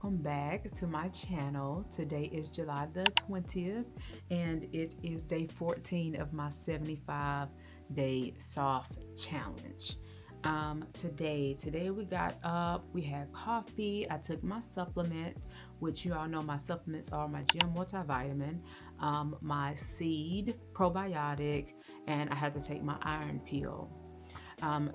welcome back to my channel. Today is July the 20th and it is day 14 of my 75-day soft challenge. Today we got up, we had coffee, I took my supplements, which you all know my supplements are my gym multivitamin, my seed probiotic, and I had to take my iron pill.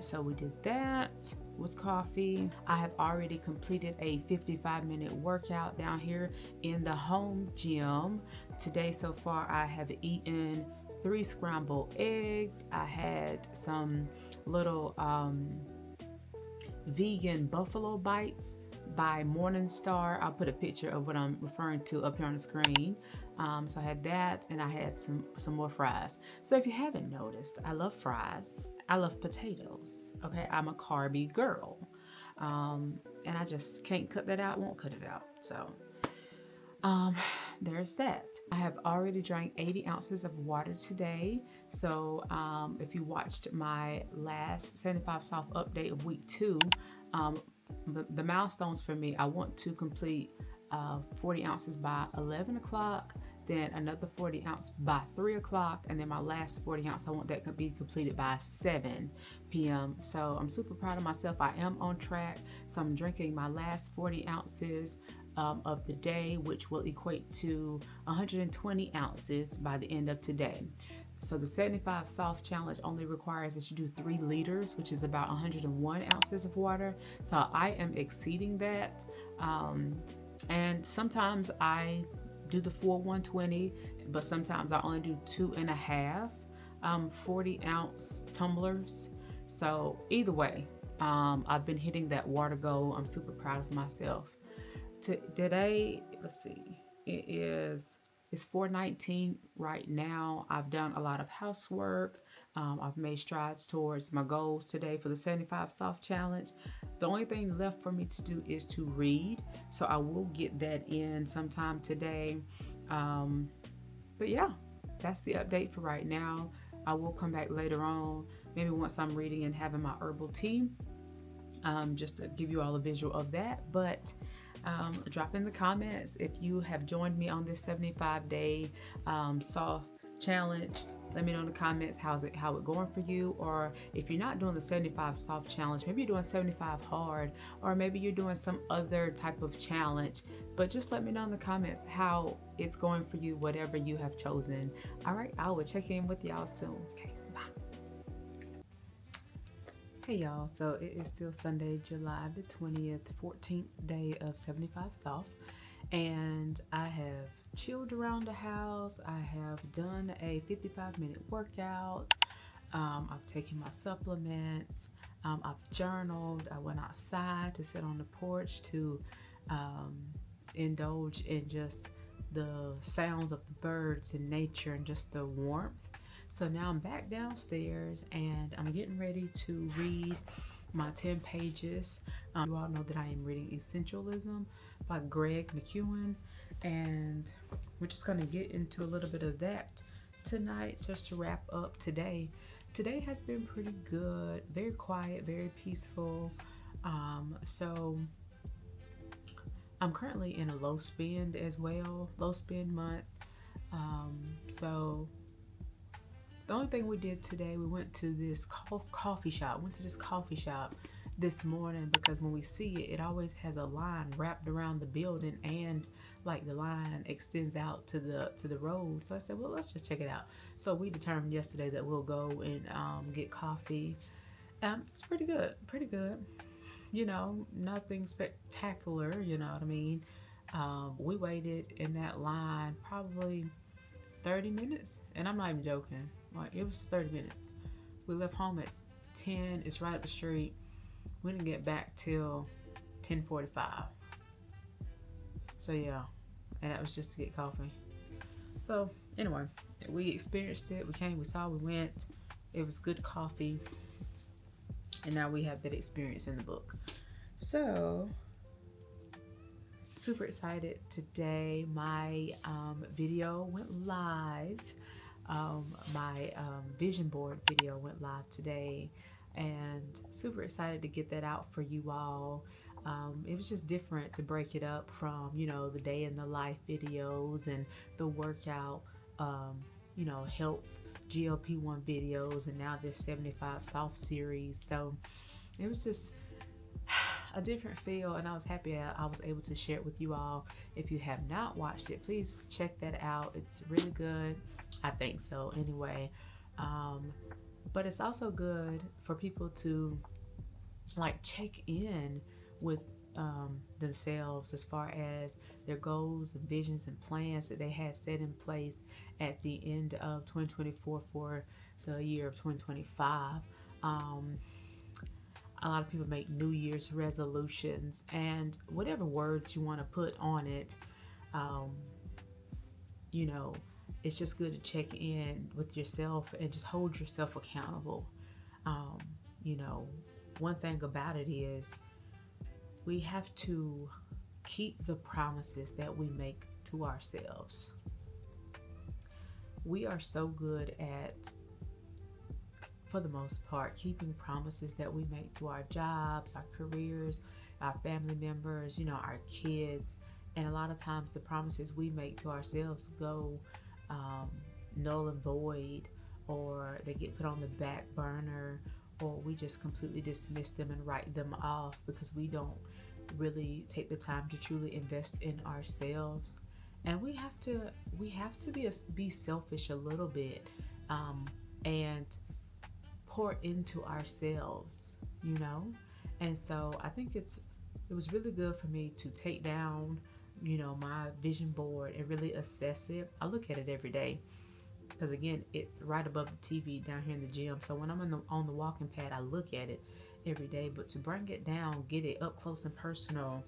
So we did that with coffee. I have already completed a 55-minute workout down here in the home gym. Today so far I have eaten 3 scrambled eggs. I had some little vegan buffalo bites by Morningstar. I'll put a picture of what I'm referring to up here on the screen. So I had that, and I had some more fries. So if you haven't noticed, I love fries. I love potatoes. Okay, I'm a carby girl, and I just can't cut that out. Won't cut it out. So there's that. I have already drank 80 ounces of water today. So if you watched my last 75 Soft update of week 2, the milestones for me, I want to complete 40 ounces by 11 o'clock, then another 40 ounce by 3 o'clock, and then my last 40 ounce, I want that to be completed by 7 p.m. So I'm super proud of myself. I am on track. So I'm drinking my last 40 ounces of the day, which will equate to 120 ounces by the end of today. So the 75 Soft challenge only requires that you do 3 liters, which is about 101 ounces of water. So I am exceeding that. And sometimes I do the full 120, but sometimes I only do 2.5 40 ounce tumblers. So either way, I've been hitting that water goal. I'm super proud of myself. Today, let's see, it's 4:19 right now. I've done a lot of housework. I've made strides towards my goals today for the 75 Soft challenge. The only thing left for me to do is to read. So I will get that in sometime today. But yeah, that's the update for right now. I will come back later on, maybe once I'm reading and having my herbal tea, just to give you all a visual of that. But drop in the comments if you have joined me on this 75-day soft challenge. Let me know in the comments how it going for you, or if you're not doing the 75 soft challenge, maybe you're doing 75 hard, or maybe you're doing some other type of challenge. But just let me know in the comments how it's going for you, whatever you have chosen. All right, I will check in with y'all soon. Okay, bye. Hey y'all, so it is still Sunday, July the 20th, 14th day of 75 Soft, and I have chilled around the house. I have done a 55-minute workout. I've taken my supplements. I've journaled. I went outside to sit on the porch to indulge in just the sounds of the birds and nature and just the warmth. So now I'm back downstairs and I'm getting ready to read my 10 pages. You all know that I am reading Essentialism by Greg McKeown, and we're just going to get into a little bit of that tonight just to wrap up today. Today has been pretty good, very quiet, very peaceful. So I'm currently in a low spend as well, low spend month. So the only thing we did today, we went to this coffee shop. This morning because when we see it, it always has a line wrapped around the building, and like the line extends out to the road. So I said, well, let's just check it out. So we determined yesterday that we'll go and get coffee. It's pretty good. You know, nothing spectacular. You know what I mean? We waited in that line probably 30 minutes, and I'm not even joking. Like, it was 30 minutes. We left home at 10. It's right up the street. We didn't get back till 10:45. So yeah, and that was just to get coffee. So anyway, we experienced it. We came, we saw, we went. It was good coffee, and now we have that experience in the book. So super excited today. My video went live. My vision board video went live today, and super excited to get that out for you all. It was just different to break it up from, the day in the life videos and the workout, health GLP-1 videos, and now this 75 soft series. So it was just a different feel, and I was happy I was able to share it with you all. If you have not watched it, please check that out. It's really good. I think so anyway. But it's also good for people to like check in with themselves as far as their goals and visions and plans that they had set in place at the end of 2024 for the year of 2025. A lot of people make New Year's resolutions, and whatever words you want to put on it, um, you know, it's just good to check in with yourself and just hold yourself accountable. Um, you know, One thing about it is we have to keep the promises that we make to ourselves. We are so good at, for the most part, keeping promises that we make to our jobs, our careers, our family members, our kids. And a lot of times the promises we make to ourselves go um, null and void, or they get put on the back burner, or we just completely dismiss them and write them off because we don't really take the time to truly invest in ourselves. And we have to be selfish a little bit, and pour into ourselves. And so I think it was really good for me to take down, my vision board and really assess it. I look at it every day because, again, it's right above the TV down here in the gym. So when I'm on the walking pad, I look at it every day. But to bring it down, get it up close and personal,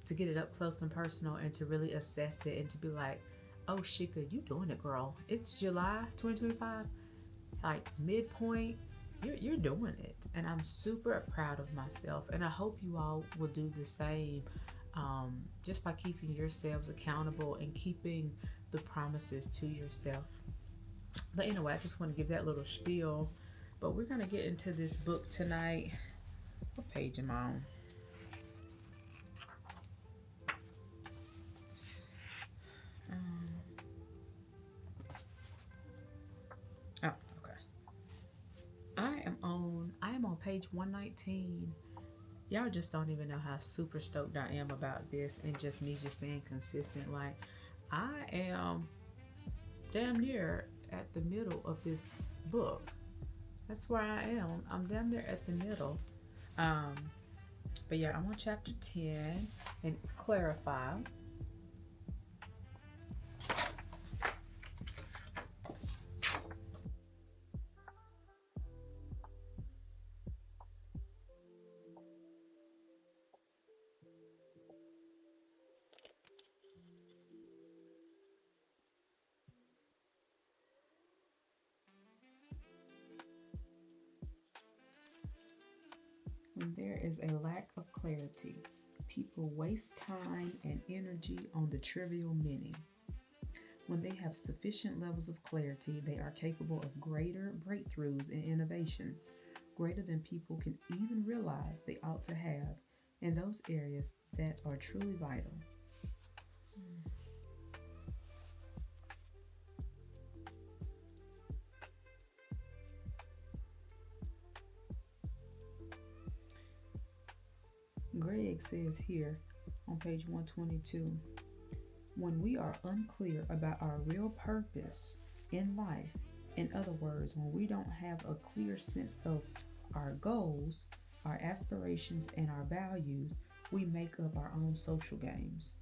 and to really assess it and to be like, oh, Shika, you doing it, girl. It's July 2025, like midpoint. You're doing it, and I'm super proud of myself, and I hope you all will do the same, just by keeping yourselves accountable and keeping the promises to yourself. But anyway, I just want to give that little spiel. But we're going to get into this book tonight. What page am I on? Oh, okay. I am on page 119. Y'all just don't even know how super stoked I am about this, and just me just staying consistent. Like, I am damn near at the middle of this book. That's where I am. I'm damn near at the middle. Um, but yeah, I'm on chapter 10, and it's clarify. When there is a lack of clarity, people waste time and energy on the trivial many. When they have sufficient levels of clarity, they are capable of greater breakthroughs and innovations, greater than people can even realize they ought to have in those areas that are truly vital. Greg says here on page 122, when we are unclear about our real purpose in life, in other words, when we don't have a clear sense of our goals, our aspirations, and our values, we make up our own social games.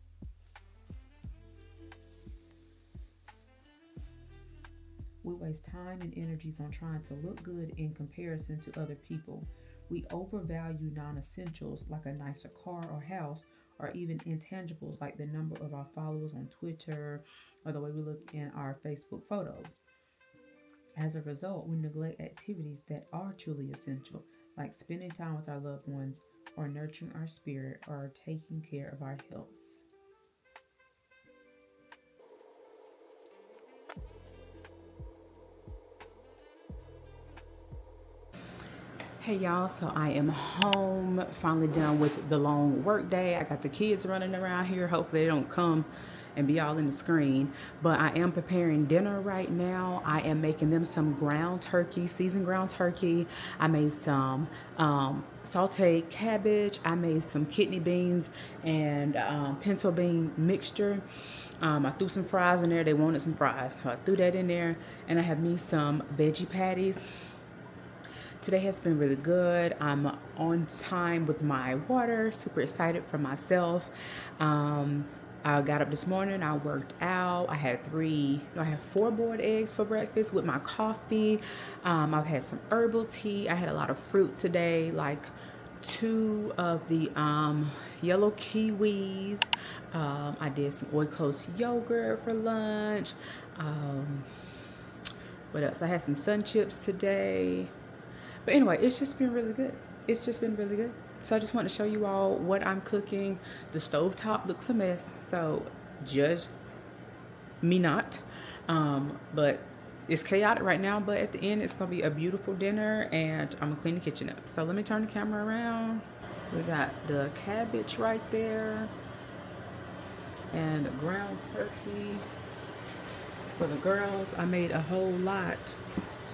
We waste time and energies on trying to look good in comparison to other people. We overvalue non-essentials like a nicer car or house, or even intangibles like the number of our followers on Twitter or the way we look in our Facebook photos. As a result, we neglect activities that are truly essential, like spending time with our loved ones, or nurturing our spirit, or taking care of our health. Hey y'all, so I am home, finally done with the long work day. I got the kids running around here. Hopefully they don't come and be all in the screen. But I am preparing dinner right now. I am making them some ground turkey, seasoned ground turkey. I made some sauteed cabbage. I made some kidney beans and pinto bean mixture. I threw some fries in there. They wanted some fries, so I threw that in there. And I have me some veggie patties. Today has been really good. I'm on time with my water, super excited for myself. I got up this morning, I worked out. I had 4 boiled eggs for breakfast with my coffee. I've had some herbal tea. I had a lot of fruit today, like 2 of the yellow kiwis. I did some Oikos yogurt for lunch. What else? I had some sun chips today. But anyway, it's just been really good. It's just been really good. So I just want to show you all what I'm cooking. The stovetop looks a mess, so judge me not. But it's chaotic right now, but at the end, it's going to be a beautiful dinner, and I'm going to clean the kitchen up. So let me turn the camera around. We got the cabbage right there, and the ground turkey. For the girls, I made a whole lot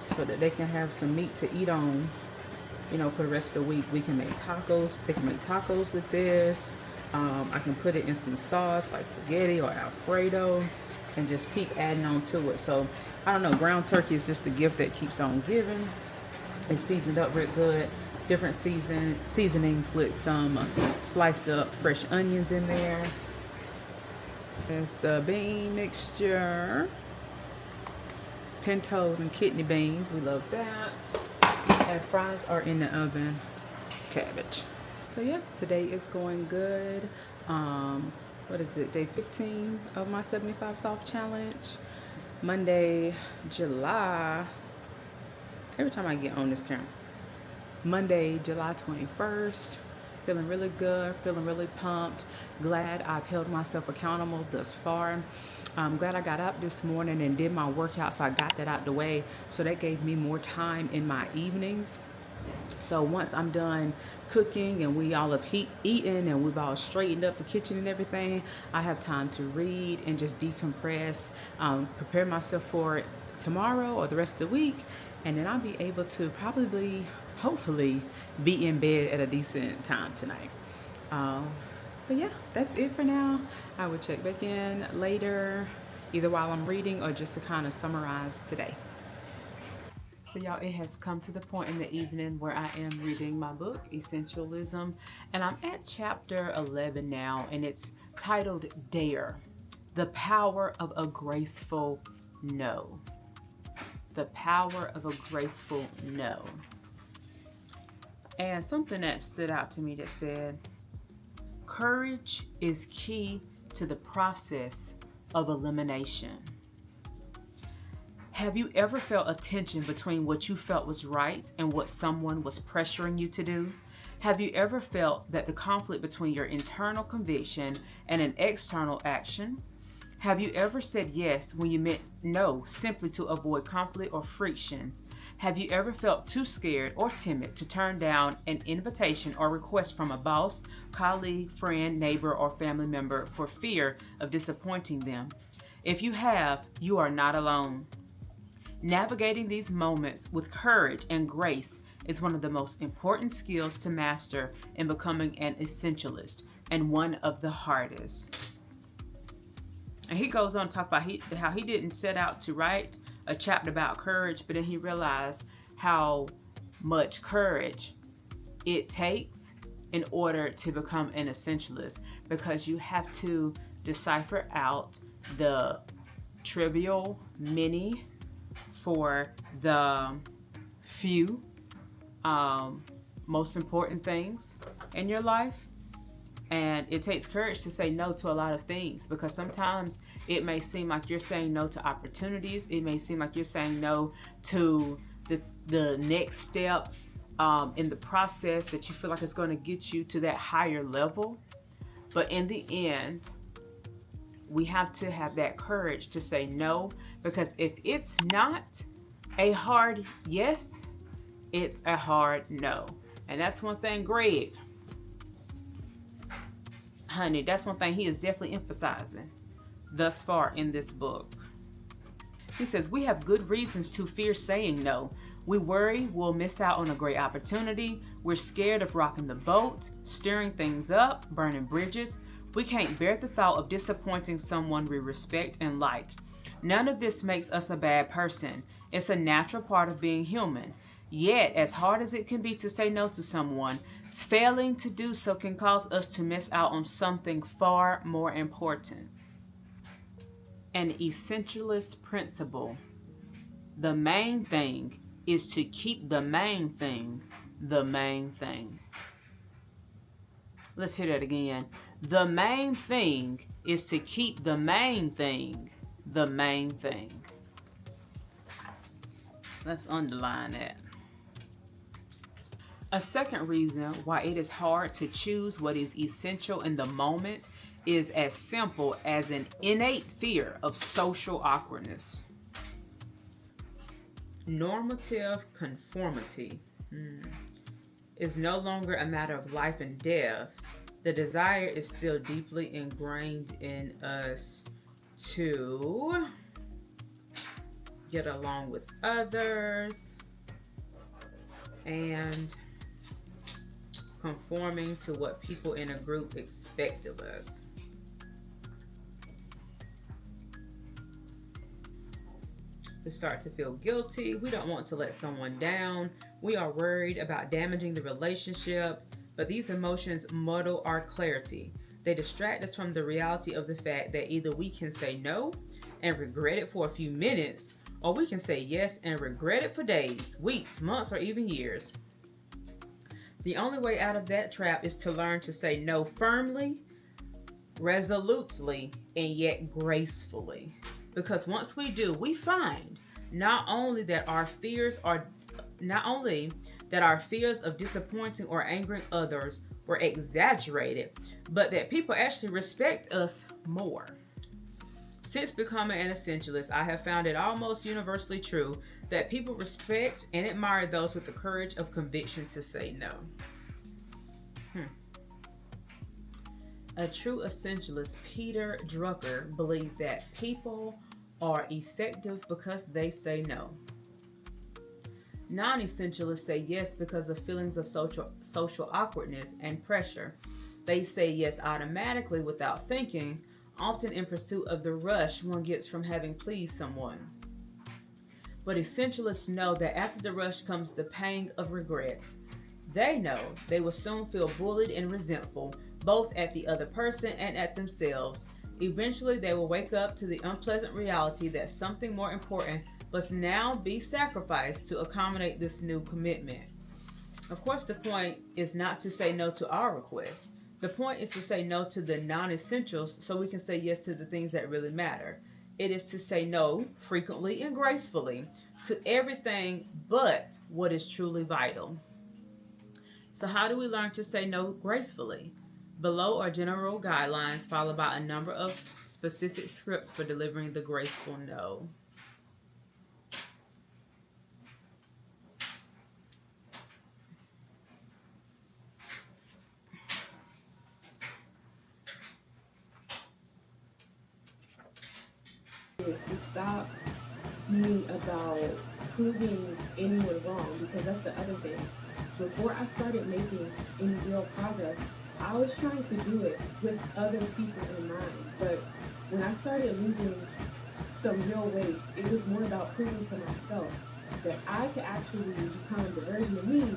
so that they can have some meat to eat on, you know, for the rest of the week. We can make tacos. They can make tacos with this. I can put it in some sauce like spaghetti or Alfredo and just keep adding on to it. So I don't know, ground turkey is just a gift that keeps on giving. It's seasoned up real good. Different seasonings with some sliced up fresh onions in there. There's the bean mixture. Pintos and kidney beans, we love that. And fries are in the oven. Cabbage. So yeah, today is going good. What is it, day 15 of my 75 soft challenge. Monday, July, every time I get on this camera. Monday, July 21st. Feeling really good, feeling really pumped. Glad I've held myself accountable thus far. I'm glad I got up this morning and did my workout, so I got that out the way. So that gave me more time in my evenings. So once I'm done cooking and we all have eaten and we've all straightened up the kitchen and everything, I have time to read and just decompress, prepare myself for tomorrow or the rest of the week, and then I'll be able to probably, hopefully, be in bed at a decent time tonight. But yeah, that's it for now. I will check back in later, either while I'm reading or just to kind of summarize today. So y'all, it has come to the point in the evening where I am reading my book, Essentialism, and I'm at chapter 11 now, and it's titled Dare, The Power of a Graceful No. The Power of a Graceful No. And something that stood out to me that said, courage is key to the process of elimination. Have you ever felt a tension between what you felt was right and what someone was pressuring you to do? Have you ever felt that the conflict between your internal conviction and an external action? Have you ever said yes when you meant no simply to avoid conflict or friction? Have you ever felt too scared or timid to turn down an invitation or request from a boss, colleague, friend, neighbor, or family member for fear of disappointing them? If you have, you are not alone. Navigating these moments with courage and grace is one of the most important skills to master in becoming an essentialist, and one of the hardest. And he goes on to talk about how he didn't set out to write a chapter about courage, but then he realized how much courage it takes in order to become an essentialist, because you have to decipher out the trivial many for the few most important things in your life. And it takes courage to say no to a lot of things, because sometimes it may seem like you're saying no to opportunities. It may seem like you're saying no to the next step in the process that you feel like it's going to get you to that higher level. But in the end, we have to have that courage to say no, because if it's not a hard yes, It's a hard no. And that's one thing Greg, honey, that's one thing he is definitely emphasizing thus far in this book. He says, we have good reasons to fear saying no. We worry we'll miss out on a great opportunity. We're scared of rocking the boat, stirring things up, burning bridges. We can't bear the thought of disappointing someone we respect and like. None of this makes us a bad person. It's a natural part of being human. Yet, as hard as it can be to say no to someone, failing to do so can cause us to miss out on something far more important. An essentialist principle. The main thing is to keep the main thing the main thing. Let's hear that again. The main thing is to keep the main thing the main thing. Let's underline that. A second reason why it is hard to choose what is essential in the moment is as simple as an innate fear of social awkwardness. Normative conformity is no longer a matter of life and death. The desire is still deeply ingrained in us to get along with others and conforming to what people in a group expect of us. We start to feel guilty. We don't want to let someone down. We are worried about damaging the relationship, but these emotions muddle our clarity. They distract us from the reality of the fact that either we can say no and regret it for a few minutes, or we can say yes and regret it for days, weeks, months, or even years. The only way out of that trap is to learn to say no firmly, resolutely, and yet gracefully. Because once we do, we find not only that our fears of disappointing or angering others were exaggerated, but that people actually respect us more. Since becoming an essentialist, I have found it almost universally true that people respect and admire those with the courage of conviction to say no. A true essentialist, Peter Drucker, believed that people are effective because they say no. Non-essentialists say yes because of feelings of social awkwardness and pressure. They say yes automatically without thinking, often in pursuit of the rush one gets from having pleased someone. But essentialists know that after the rush comes the pang of regret. They know they will soon feel bullied and resentful, both at the other person and at themselves. Eventually, they will wake up to the unpleasant reality that something more important must now be sacrificed to accommodate this new commitment. Of course, the point is not to say no to our requests. The point is to say no to the non-essentials so we can say yes to the things that really matter. It is to say no frequently and gracefully to everything but what is truly vital. So how do we learn to say no gracefully? Below are general guidelines followed by a number of specific scripts for delivering the graceful no. Stop being about proving anyone wrong, because that's the other thing. Before I started making any real progress, I was trying to do it with other people in mind. But when I started losing some real weight, it was more about proving to myself that I could actually become the version of me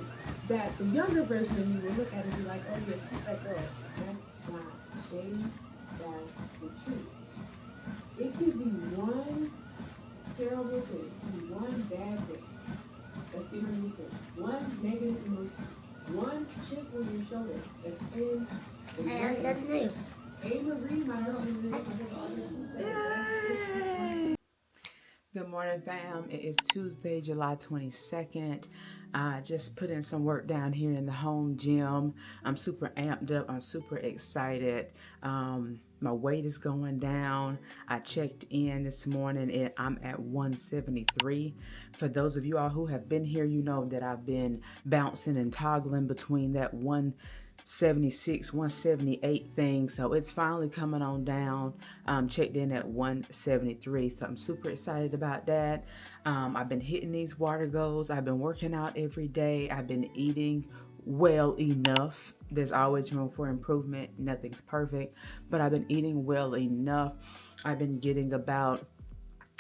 that the younger version of me would look at and be like, oh yeah, she's that girl. That's not shady, that's the truth. It could be one terrible thing, it could be one bad thing. That's getting me sick. One negative emotion. One chip on your shoulder that's in the I have good news. Hey Marie, my girl, Good morning, fam. It is Tuesday, July 22nd. I just put in some work down here in the home gym. I'm super amped up. I'm super excited. My weight is going down. I checked in this morning and I'm at 173. For those of you all who have been here, you know that I've been bouncing and toggling between that 176, 178 thing. So it's finally coming on down. Checked in at 173. So I'm super excited about that. I've been hitting these water goals. I've been working out every day. I've been eating well enough. There's always room for improvement. Nothing's perfect, but I've been eating well enough. I've been getting about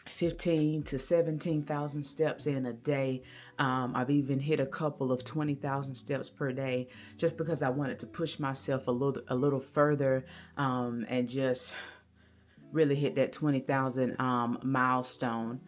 15 to 17,000 steps in a day. I've even hit a couple of 20,000 steps per day just because I wanted to push myself a little further, and just really hit that 20,000 milestone.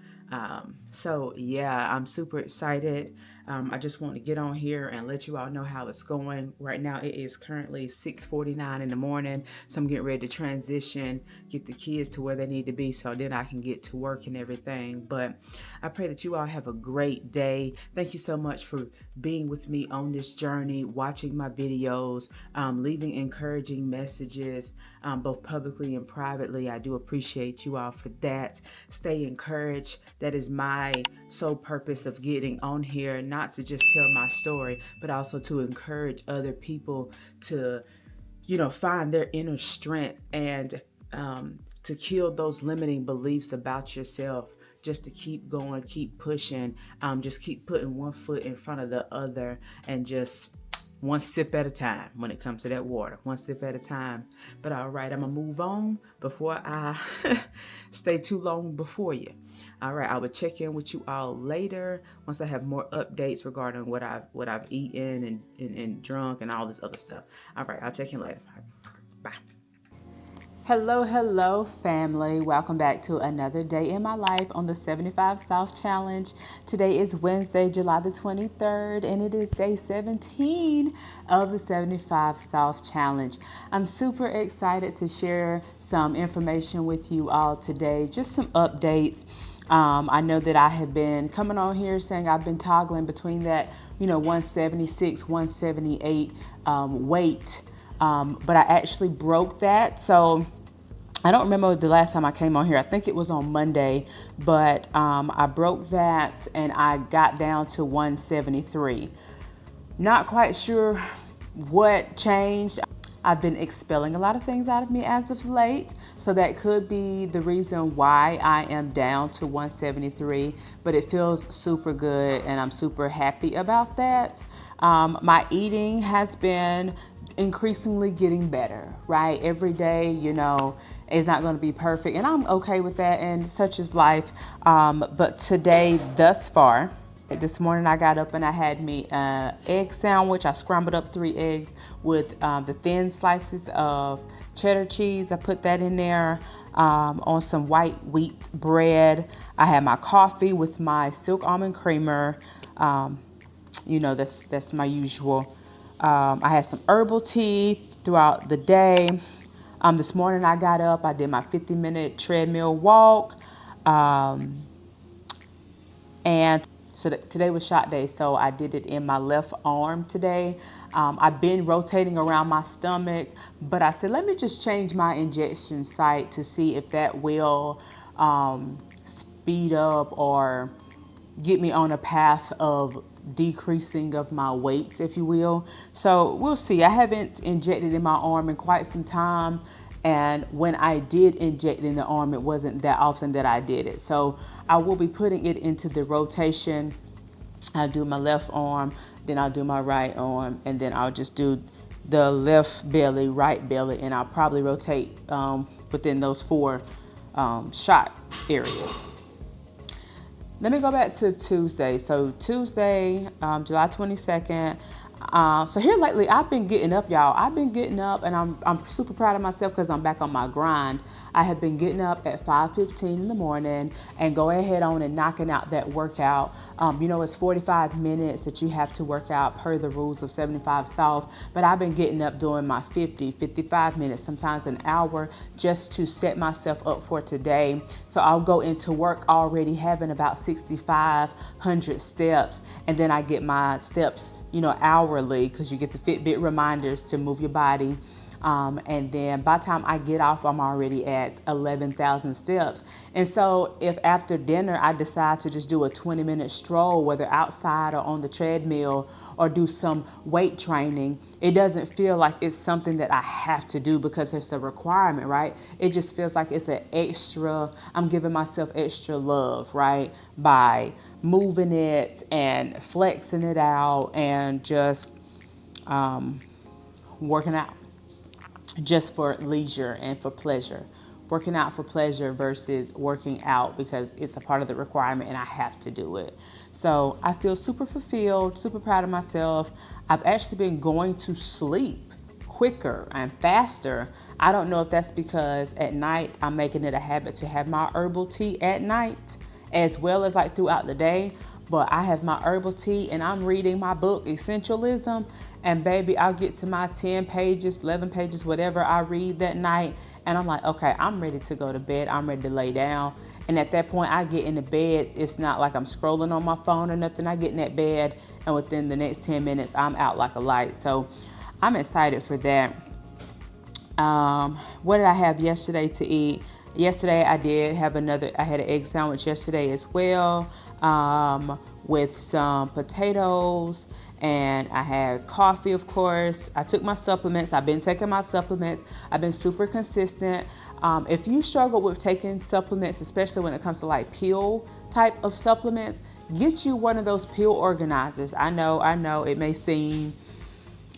So yeah, I'm super excited. I just want to get on here and let you all know how it's going. Right now it is currently 6:49 in the morning, so I'm getting ready to transition, get the kids to where they need to be so then I can get to work and everything. But I pray that you all have a great day. Thank you so much for being with me on this journey, watching my videos, leaving encouraging messages, both publicly and privately. I do appreciate you all for that. Stay encouraged. That is my sole purpose of getting on here, not to just tell my story, but also to encourage other people to, find their inner strength and to kill those limiting beliefs about yourself. Just to keep going, keep pushing, just keep putting one foot in front of the other, and just one sip at a time when it comes to that water, one sip at a time. But all right, I'm gonna move on before I stay too long before you. All right, I will check in with you all later once I have more updates regarding what I've eaten and drunk and all this other stuff. All right, I'll check in later. Bye. Hello, family. Welcome back to another day in my life on the 75 South Challenge. Today is Wednesday, July the 23rd, and it is day 17 of the 75 South Challenge. I'm super excited to share some information with you all today, just some updates. I know that I have been coming on here saying I've been toggling between that, 176, 178 weight, but I actually broke that. So I don't remember the last time I came on here. I think it was on Monday, but I broke that and I got down to 173. Not quite sure what changed. I've been expelling a lot of things out of me as of late, so that could be the reason why I am down to 173, but it feels super good and I'm super happy about that. My eating has been increasingly getting better, right? Every day, is not going to be perfect, and I'm okay with that, and such is life. But today, thus far, this morning I got up and I had me an egg sandwich. I scrambled up 3 eggs with the thin slices of cheddar cheese. I put that in there on some white wheat bread. I had my coffee with my silk almond creamer. That's my usual. I had some herbal tea throughout the day. This morning I got up, I did my 50-minute treadmill walk. And so today was shot day, so I did it in my left arm today. I've been rotating around my stomach, but I said, let me just change my injection site to see if that will speed up or get me on a path of decreasing of my weight, if you will. So we'll see. I haven't injected in my arm in quite some time. And when I did inject in the arm, it wasn't that often that I did it. So I will be putting it into the rotation. I'll do my left arm, then I'll do my right arm, and then I'll just do the left belly, right belly, and I'll probably rotate within those 4 shot areas. Let me go back to Tuesday. So Tuesday, July 22nd. So here lately, I've been getting up, y'all. I've been getting up, and I'm super proud of myself because I'm back on my grind. I have been getting up at 5:15 in the morning and go ahead on and knocking out that workout. It's 45 minutes that you have to work out per the rules of 75 South, but I've been getting up doing my 50, 55 minutes, sometimes an hour, just to set myself up for today. So I'll go into work already having about 6,500 steps, and then I get my steps, hourly, because you get the Fitbit reminders to move your body. And then by the time I get off, I'm already at 11,000 steps. And so if after dinner I decide to just do a 20-minute stroll, whether outside or on the treadmill, or do some weight training, it doesn't feel like it's something that I have to do because it's a requirement, right? It just feels like it's an extra, I'm giving myself extra love, right? By moving it and flexing it out and just working out just for leisure and for pleasure. Working out for pleasure versus working out because it's a part of the requirement and I have to do it. So I feel super fulfilled, super proud of myself. I've actually been going to sleep quicker and faster. I don't know if that's because at night I'm making it a habit to have my herbal tea at night as well as like throughout the day. But I have my herbal tea and I'm reading my book, Essentialism. And baby, I'll get to my 10 pages, 11 pages, whatever I read that night. And I'm like, okay, I'm ready to go to bed. I'm ready to lay down. And at that point, I get in the bed. It's not like I'm scrolling on my phone or nothing. I get in that bed, and within the next 10 minutes, I'm out like a light. So I'm excited for that. What did I have yesterday to eat? Yesterday, I had an egg sandwich yesterday as well, with some potatoes. And I had coffee, of course. I took my supplements. I've been taking my supplements. I've been super consistent. If you struggle with taking supplements, especially when it comes to like pill type of supplements, get you one of those pill organizers. I know it may seem,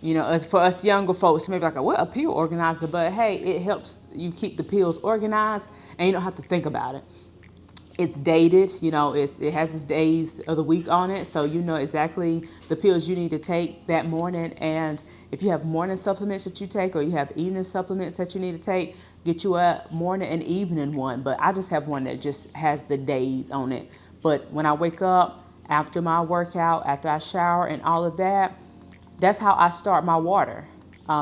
as for us younger folks, maybe like, what, a pill organizer? But hey, it helps you keep the pills organized and you don't have to think about it. It's dated, it has its days of the week on it. So you know exactly the pills you need to take that morning. And if you have morning supplements that you take or you have evening supplements that you need to take, get you a morning and evening one. But I just have one that just has the days on it. But when I wake up after my workout, after I shower and all of that, that's how I start my water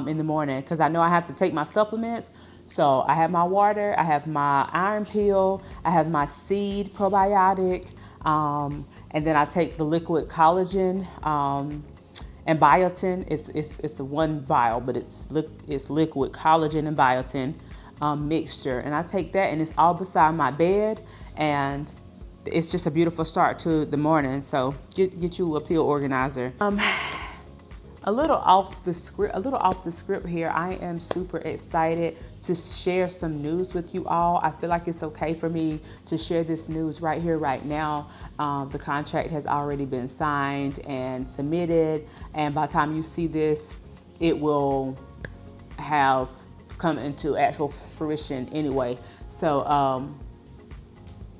in the morning because I know I have to take my supplements. So I have my water, I have my iron pill, I have my seed probiotic, and then I take the liquid collagen and biotin. It's a one vial, but it's liquid collagen and biotin mixture. And I take that and it's all beside my bed and it's just a beautiful start to the morning. So get you a pill organizer. A little off the script here. I am super excited to share some news with you all. I feel like it's okay for me to share this news right here, right now. The contract has already been signed and submitted, and by the time you see this, it will have come into actual fruition anyway. So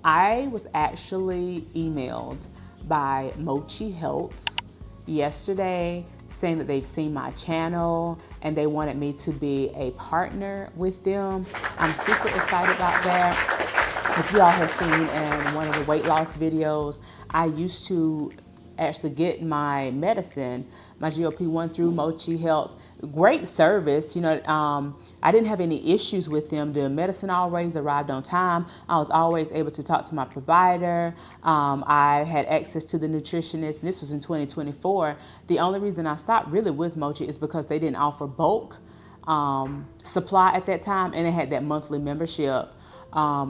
I was actually emailed by Mochi Health yesterday saying that they've seen my channel and they wanted me to be a partner with them. I'm super excited about that. If you all have seen in one of the weight loss videos, I used to actually get my medicine, my GLP-1 through Mochi Health. Great service. I didn't have any issues with them. The medicine always arrived on time. I was always able to talk to my provider. I had access to the nutritionist, and this was in 2024. The only reason I stopped really with Mochi is because they didn't offer bulk supply at that time, and they had that monthly membership.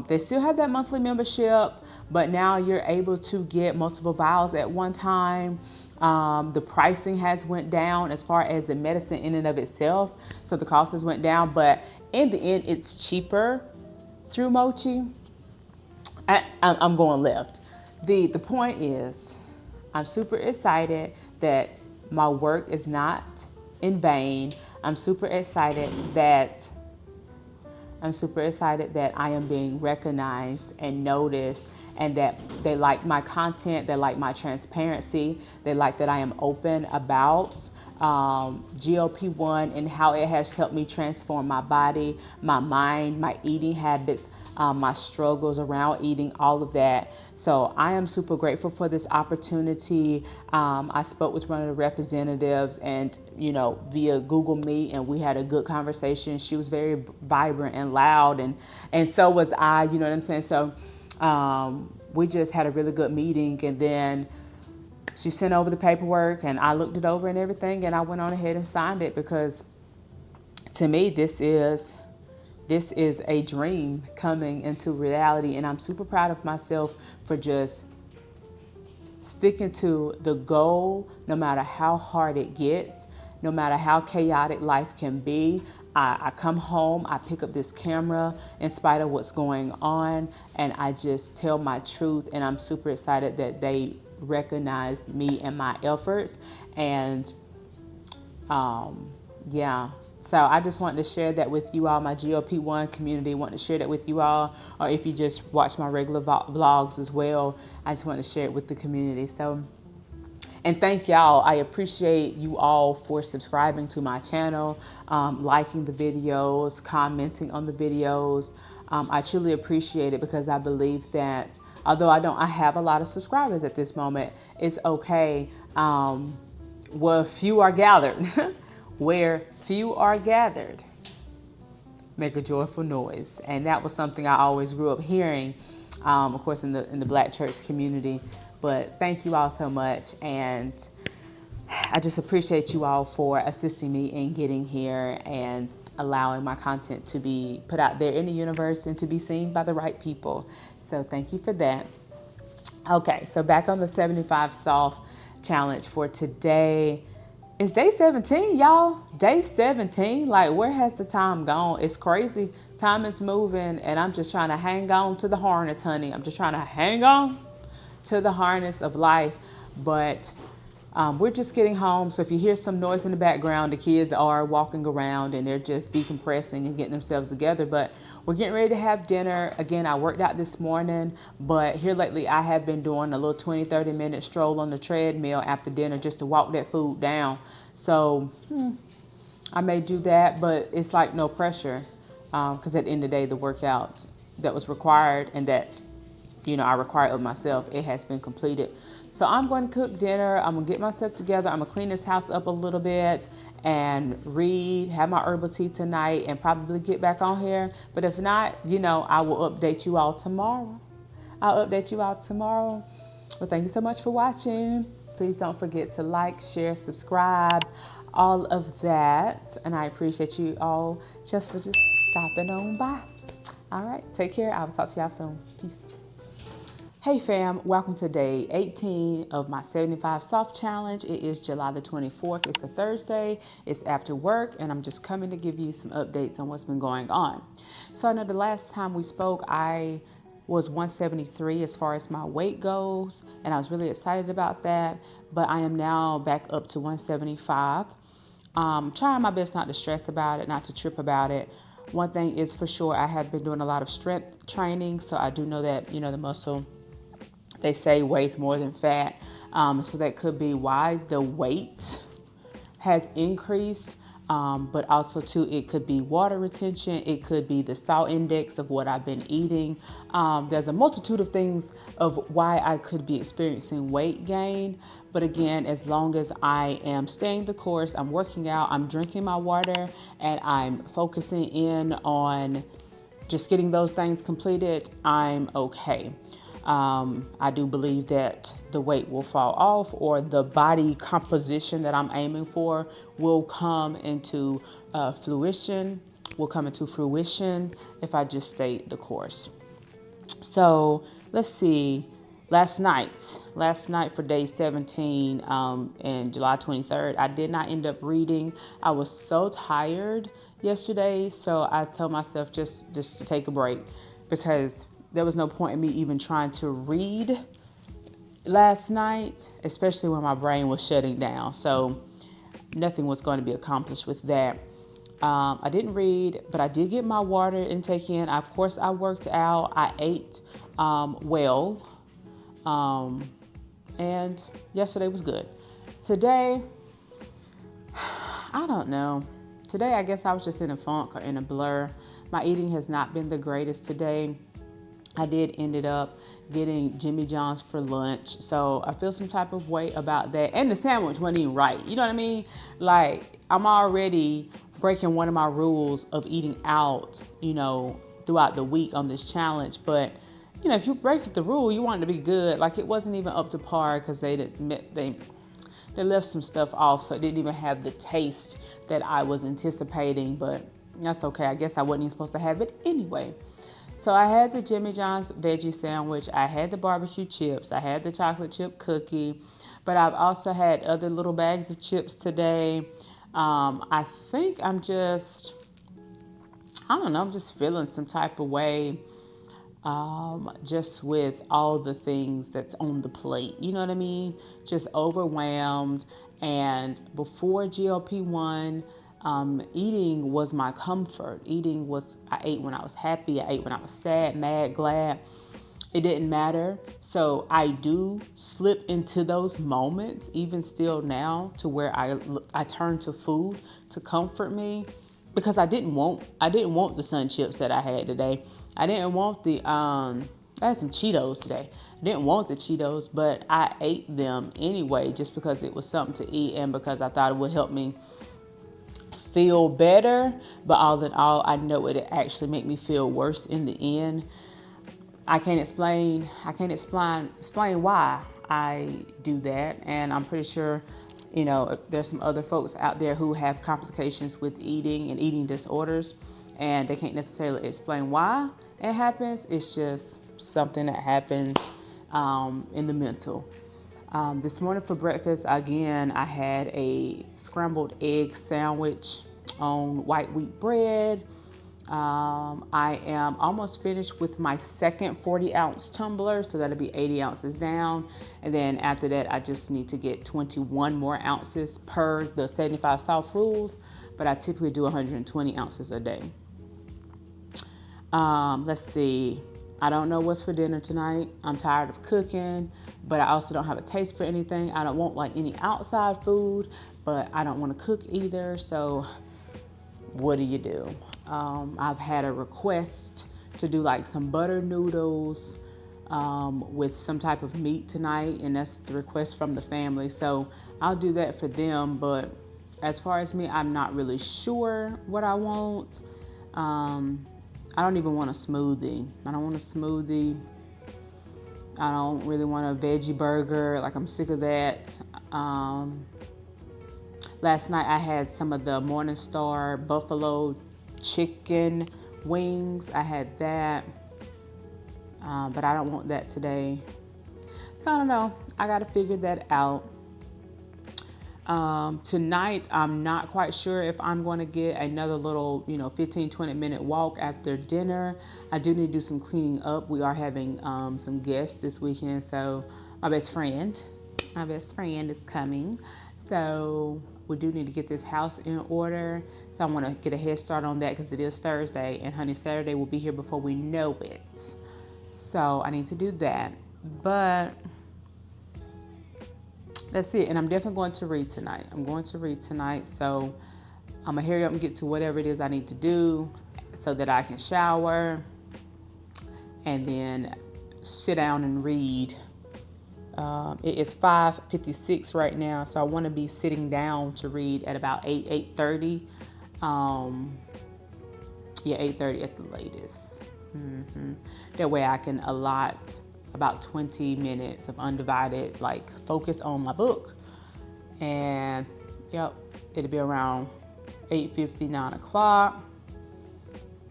They still have that monthly membership, but now you're able to get multiple vials at one time. The pricing has went down as far as the medicine in and of itself. So the cost has went down, but in the end, it's cheaper through Mochi. I'm going left. The point is, I'm super excited that my work is not in vain. I'm super excited that I am being recognized and noticed, and that they like my content, they like my transparency, they like that I am open about GLP-1 and how it has helped me transform my body, my mind, my eating habits, my struggles around eating, all of that. So I am super grateful for this opportunity. I spoke with one of the representatives and, via Google Meet, and we had a good conversation. She was very vibrant and loud, and so was I, you know what I'm saying? So we just had a really good meeting, and then she sent over the paperwork and I looked it over and everything, and I went on ahead and signed it because to me, this is a dream coming into reality, and I'm super proud of myself for just sticking to the goal no matter how hard it gets, no matter how chaotic life can be. I come home, I pick up this camera in spite of what's going on, and I just tell my truth, and I'm super excited that they recognize me and my efforts. And yeah. So I just wanted to share that with you all, my GOP1 community. Want to share that with you all, or if you just watch my regular vlogs as well, I just want to share it with the community. So, and thank y'all. I appreciate you all for subscribing to my channel, liking the videos, commenting on the videos. I truly appreciate it, because I believe that although I have a lot of subscribers at this moment, it's okay. Where few are gathered, where few are gathered, make a joyful noise. And that was something I always grew up hearing, of course, in the Black church community. But thank you all so much. And I just appreciate you all for assisting me in getting here and allowing my content to be put out there in the universe and to be seen by the right people. So thank you for that. Okay, so back on the 75 soft challenge for today. It's day 17, y'all. Day 17. Like, where has the time gone? It's crazy. Time is moving, and I'm just trying to hang on to the harness, honey. I'm just trying to hang on to the harness of life. But we're just getting home. So if you hear some noise in the background, the kids are walking around and they're just decompressing and getting themselves together. But we're getting ready to have dinner. Again, I worked out this morning, but here lately I have been doing a little 20-30 minute stroll on the treadmill after dinner just to walk that food down. So I may do that, but it's like no pressure, because at the end of the day, the workout that was required and that I require of myself, it has been completed. So I'm going to cook dinner. I'm going to get myself together. I'm going to clean this house up a little bit and read, have my herbal tea tonight, and probably get back on here. But if not, I will update you all tomorrow. I'll update you all tomorrow. Well, thank you so much for watching. Please don't forget to like, share, subscribe, all of that. And I appreciate you all just for stopping on by. All right, take care. I will talk to y'all soon. Peace. Hey fam, welcome to day 18 of my 75 soft challenge. It is July the 24th. It's a Thursday. It's after work, and I'm just coming to give you some updates on what's been going on. So I know the last time we spoke, I was 173 as far as my weight goes, and I was really excited about that, but I am now back up to 175. Trying my best not to stress about it, not to trip about it. One thing is for sure, I have been doing a lot of strength training, so I do know that, the muscle, they say, weighs more than fat. So that could be why the weight has increased. But also too, it could be water retention. It could be the salt index of what I've been eating. There's a multitude of things of why I could be experiencing weight gain. But again, as long as I am staying the course, I'm working out, I'm drinking my water, and I'm focusing in on just getting those things completed, I'm okay. I do believe that the weight will fall off, or the body composition that I'm aiming for will come into fruition if I just stay the course. So let's see. Last night for day 17 and July 23rd, I did not end up reading. I was so tired yesterday, so I told myself just to take a break, because there was no point in me even trying to read last night, especially when my brain was shutting down. So nothing was going to be accomplished with that. I didn't read, but I did get my water intake in. Of course, I worked out. I ate well. And yesterday was good. Today, I don't know. Today, I guess I was just in a funk or in a blur. My eating has not been the greatest today. I did ended up getting Jimmy John's for lunch, so I feel some type of way about that. And the sandwich wasn't even right. You know what I mean? Like, I'm already breaking one of my rules of eating out, throughout the week on this challenge. But, if you break the rule, you want it to be good. Like, it wasn't even up to par, because they they left some stuff off, so it didn't even have the taste that I was anticipating, but that's okay. I guess I wasn't even supposed to have it anyway. So I had the Jimmy John's veggie sandwich, I had the barbecue chips, I had the chocolate chip cookie, but I've also had other little bags of chips today. I think I don't know, I'm just feeling some type of way, just with all the things that's on the plate. You know what I mean? Just overwhelmed. And before GLP-1, eating was my comfort. I ate when I was happy, I ate when I was sad, mad, glad. It didn't matter. So I do slip into those moments, even still now, to where I turn to food to comfort me, because I didn't want the sun chips that I had today. I didn't want I had some Cheetos today. I didn't want the Cheetos, but I ate them anyway, just because it was something to eat and because I thought it would help me feel better. But all in all, I know it actually make me feel worse in the end. I can't explain why I do that, and I'm pretty sure, there's some other folks out there who have complications with eating and eating disorders, and they can't necessarily explain why it happens. It's just something that happens in the mental. This morning for breakfast, again, I had a scrambled egg sandwich on white wheat bread. I am almost finished with my second 40-ounce tumbler, so that'll be 80 ounces down. And then after that, I just need to get 21 more ounces per the 75 soft rules, but I typically do 120 ounces a day. Let's see. I don't know what's for dinner tonight. I'm tired of cooking, but I also don't have a taste for anything. I don't want like any outside food, but I don't want to cook either. So what do? I've had a request to do like some butter noodles with some type of meat tonight, and that's the request from the family. So I'll do that for them. But as far as me, I'm not really sure what I want. I don't even want a smoothie. I don't want a smoothie. I don't really want a veggie burger. Like, I'm sick of that. Last night I had some of the Morningstar buffalo chicken wings. I had that, but I don't want that today. So I don't know. I got to figure that out. Tonight, I'm not quite sure if I'm going to get another little, 15, 20-minute walk after dinner. I do need to do some cleaning up. We are having some guests this weekend, so my best friend is coming. So we do need to get this house in order. So I want to get a head start on that because it is Thursday, and honey, Saturday will be here before we know it. So I need to do that. But that's it. And I'm definitely going to read tonight. So I'm going to hurry up and get to whatever it is I need to do so that I can shower and then sit down and read. It is 5:56 right now, so I want to be sitting down to read at about 8:30. 8:30 at the latest. That way I can allot about 20 minutes of undivided, focus on my book. And, it'll be around 8:50, 9 o'clock.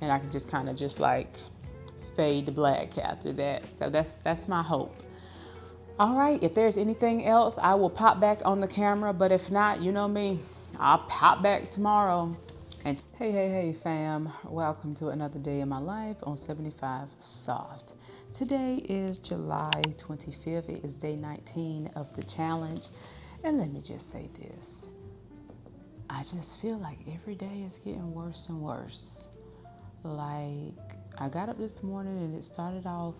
And I can just kind of fade to black after that. So that's my hope. All right, if there's anything else, I will pop back on the camera. But if not, you know me, I'll pop back tomorrow. And hey, fam. Welcome to another day in my life on 75 Soft. Today is July 25th. It is day 19 of the challenge. And let me just say this. I just feel like every day is getting worse and worse. I got up this morning and it started off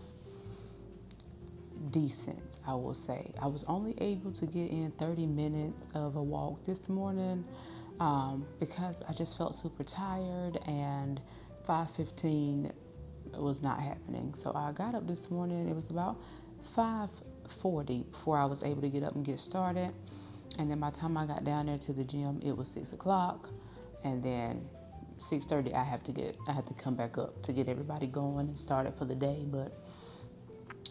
decent, I will say. I was only able to get in 30 minutes of a walk this morning because I just felt super tired, and 5:15 was not happening. So I got up this morning. It was about 5:40 before I was able to get up and get started. And then by the time I got down there to the gym, it was 6 o'clock. And then 6:30, I had to come back up to get everybody going and started for the day. But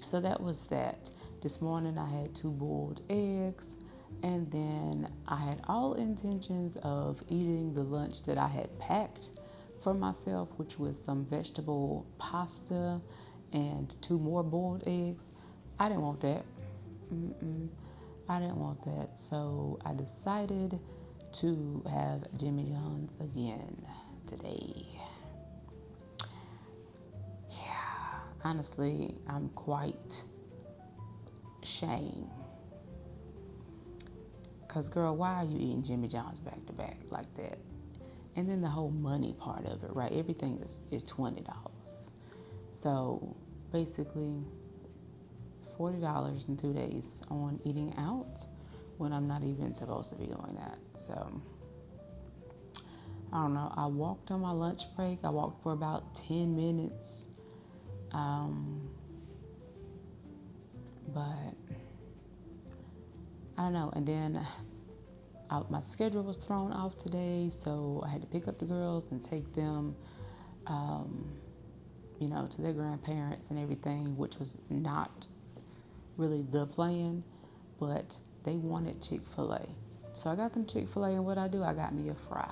so that was that. This morning I had 2 boiled eggs, And then I had all intentions of eating the lunch that I had packed for myself, which was some vegetable pasta and two more boiled eggs. I didn't want that. I didn't want that. So I decided to have Jimmy John's again today. Yeah, honestly, I'm quite shamed. Because, girl, why are you eating Jimmy John's back to back like that? And then the whole money part of it, right? Everything is $20. So basically, $40 in 2 days on eating out when I'm not even supposed to be doing that. So I don't know. I walked on my lunch break. I walked for about 10 minutes. But I don't know. And then my schedule was thrown off today, so I had to pick up the girls and take them, to their grandparents and everything, which was not really the plan, but they wanted Chick-fil-A. So I got them Chick-fil-A, and what I do, I got me a fry.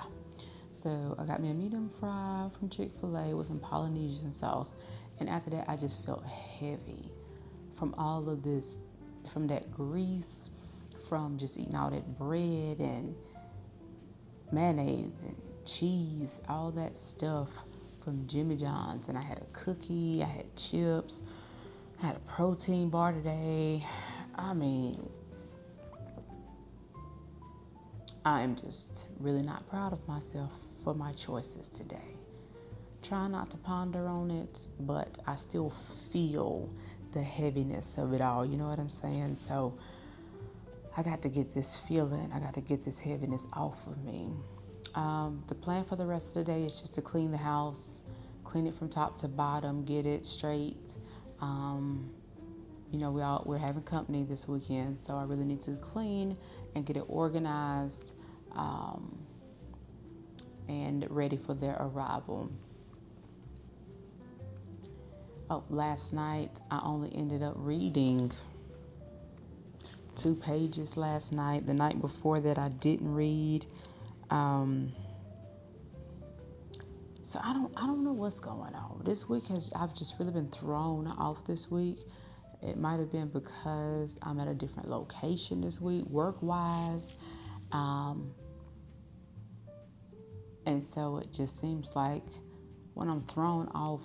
So I got me a medium fry from Chick-fil-A with some Polynesian sauce. And after that, I just felt heavy from all of this, from that grease, from just eating all that bread and mayonnaise and cheese, all that stuff from Jimmy John's. And I had a cookie, I had chips, I had a protein bar today. I mean, I am just really not proud of myself for my choices today. Try not to ponder on it, but I still feel the heaviness of it all. You know what I'm saying? So I got to get this feeling. I got to get this heaviness off of me. The plan for the rest of the day is just to clean the house, clean it from top to bottom, get it straight. We're having company this weekend, so I really need to clean and get it organized and ready for their arrival. Oh, last night I only ended up reading 2 pages last night. The night before that I didn't read. So I don't know what's going on. This week I've just really been thrown off this week. It might have been because I'm at a different location this week, work-wise. And so it just seems like when I'm thrown off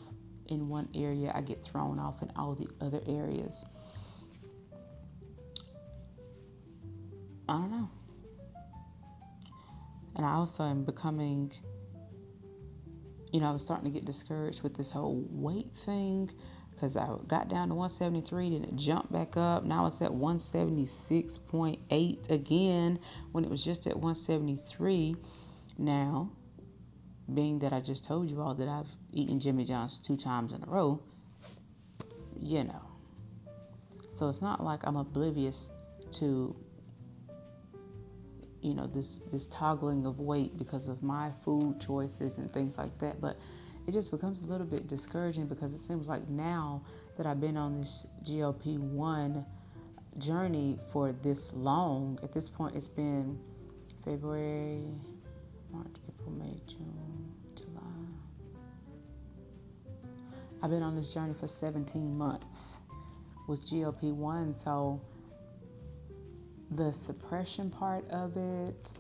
in one area, I get thrown off in all the other areas. I don't know. And I also am becoming, I was starting to get discouraged with this whole weight thing because I got down to 173, then it jumped back up. Now it's at 176.8 again when it was just at 173. Now, being that I just told you all that I've eaten Jimmy John's 2 times in a row, So it's not like I'm oblivious to, this toggling of weight because of my food choices and things like that. But it just becomes a little bit discouraging because it seems like now that I've been on this GLP-1 journey for this long, at this point it's been February, March, April, May, June, July. I've been on this journey for 17 months with GLP-1, so the suppression part of it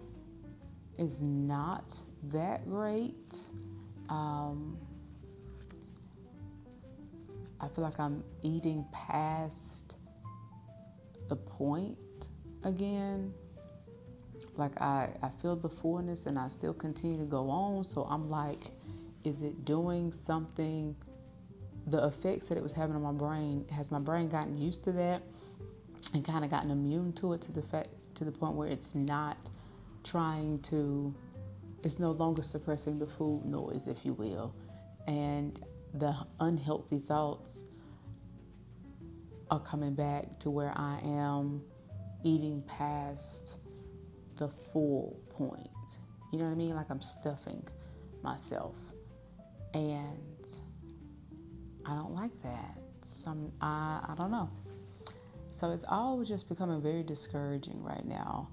is not that great. I feel like I'm eating past the point again. Like I feel the fullness and I still continue to go on. So I'm like, is it doing something? The effects that it was having on my brain, has my brain gotten used to that and kind of gotten immune to it to the point where it's not it's no longer suppressing the food noise, if you will. And the unhealthy thoughts are coming back to where I am eating past the full point. You know what I mean? Like I'm stuffing myself. And I don't like that. I don't know. So it's all just becoming very discouraging right now.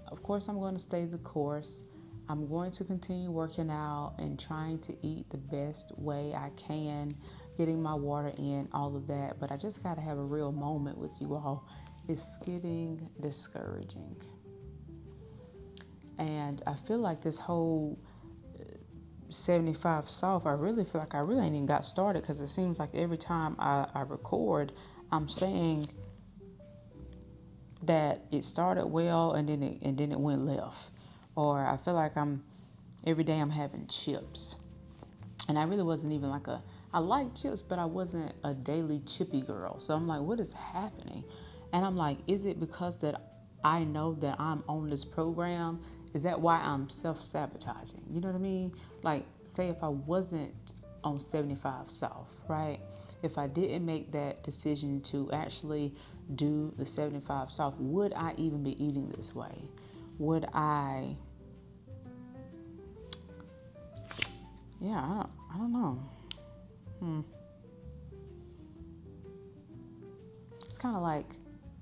Of course, I'm going to stay the course. I'm going to continue working out and trying to eat the best way I can, getting my water in, all of that. But I just got to have a real moment with you all. It's getting discouraging. And I feel like this whole 75 soft, I really feel like I really ain't even got started, because it seems like every time I record, I'm saying that it started well and then it went left. Or I feel like every day I'm having chips. And I really wasn't even I like chips, but I wasn't a daily chippy girl. So I'm like, what is happening? And I'm like, is it because that I know that I'm on this program? Is that why I'm self-sabotaging? You know what I mean? Like, say if I wasn't on 75 soft, right? If I didn't make that decision to actually do the 75 soft, would I even be eating this way? Would I? Yeah, I don't know. It's kind of like,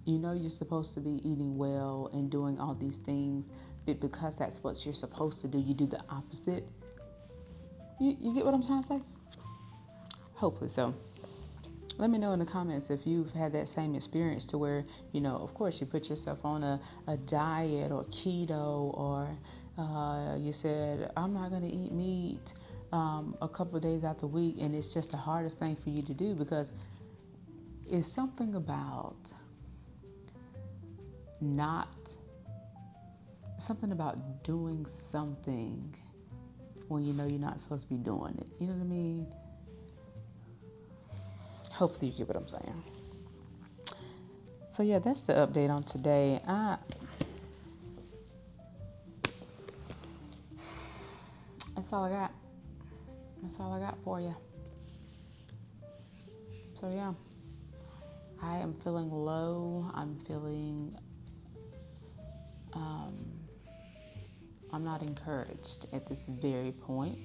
you're supposed to be eating well and doing all these things, but because that's what you're supposed to do, you do the opposite. You get what I'm trying to say? Hopefully so. Let me know in the comments if you've had that same experience to where, of course you put yourself on a diet or keto, or you said, I'm not going to eat meat a couple of days out the week, and it's just the hardest thing for you to do, because it's something about doing something when you know you're not supposed to be doing it. You know what I mean? Hopefully you get what I'm saying. So yeah, that's the update on today. That's all I got. That's all I got for you. So yeah, I am feeling low. I'm feeling, I'm not encouraged at this very point.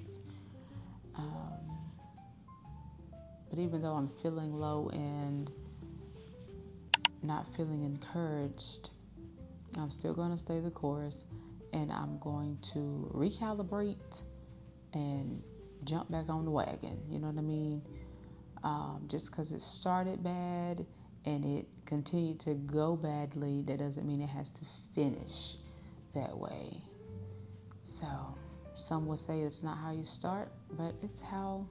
But even though I'm feeling low and not feeling encouraged, I'm still going to stay the course, and I'm going to recalibrate and jump back on the wagon. You know what I mean? Just because it started bad and it continued to go badly, that doesn't mean it has to finish that way. So some will say it's not how you start, but it's how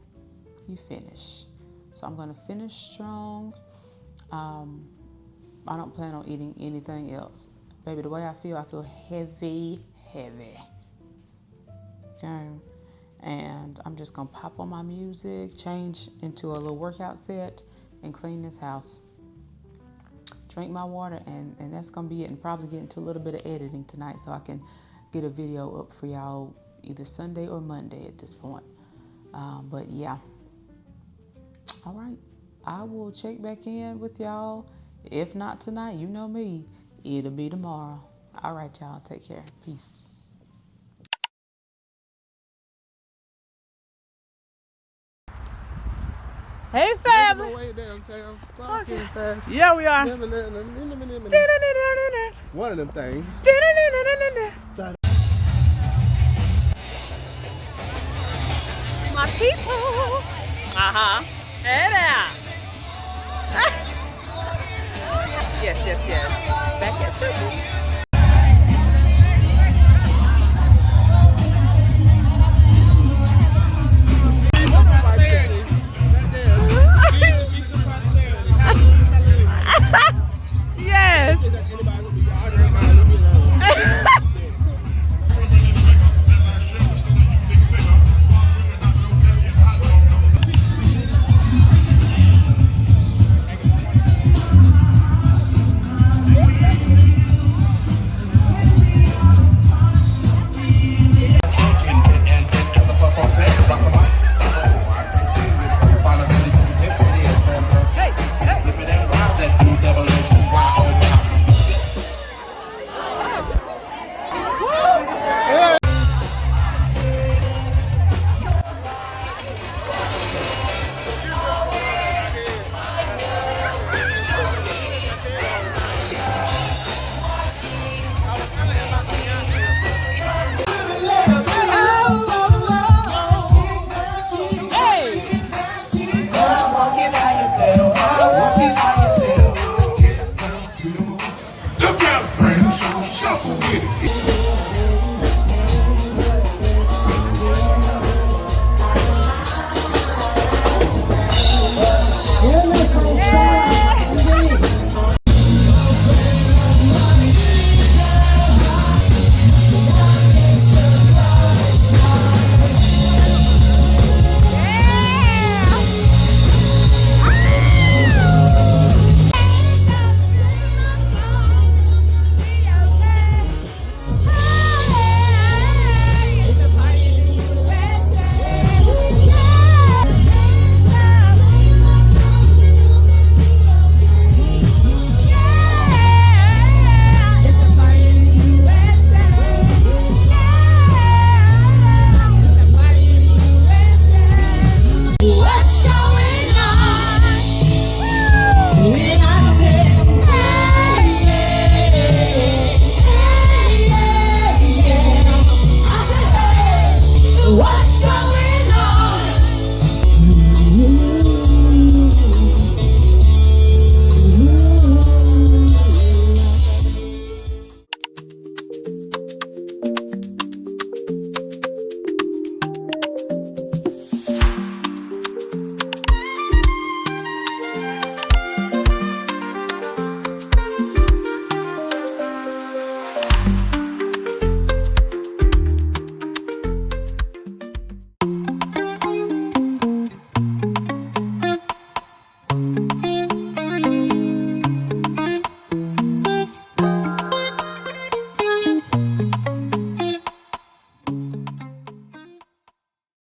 you finish. So I'm going to finish strong. I don't plan on eating anything else. Baby, the way I feel heavy. Okay. And I'm just going to pop on my music, change into a little workout set, and clean this house. Drink my water, and that's going to be it. And probably get into a little bit of editing tonight so I can get a video up for y'all either Sunday or Monday at this point. But yeah. All right. I will check back in with y'all. If not tonight, you know me, it'll be tomorrow. All right, y'all. Take care. Peace. Hey, family. Way downtown. Okay. Fast. Yeah, we are. One of them things. My people. Hey there. Yes. Back at church.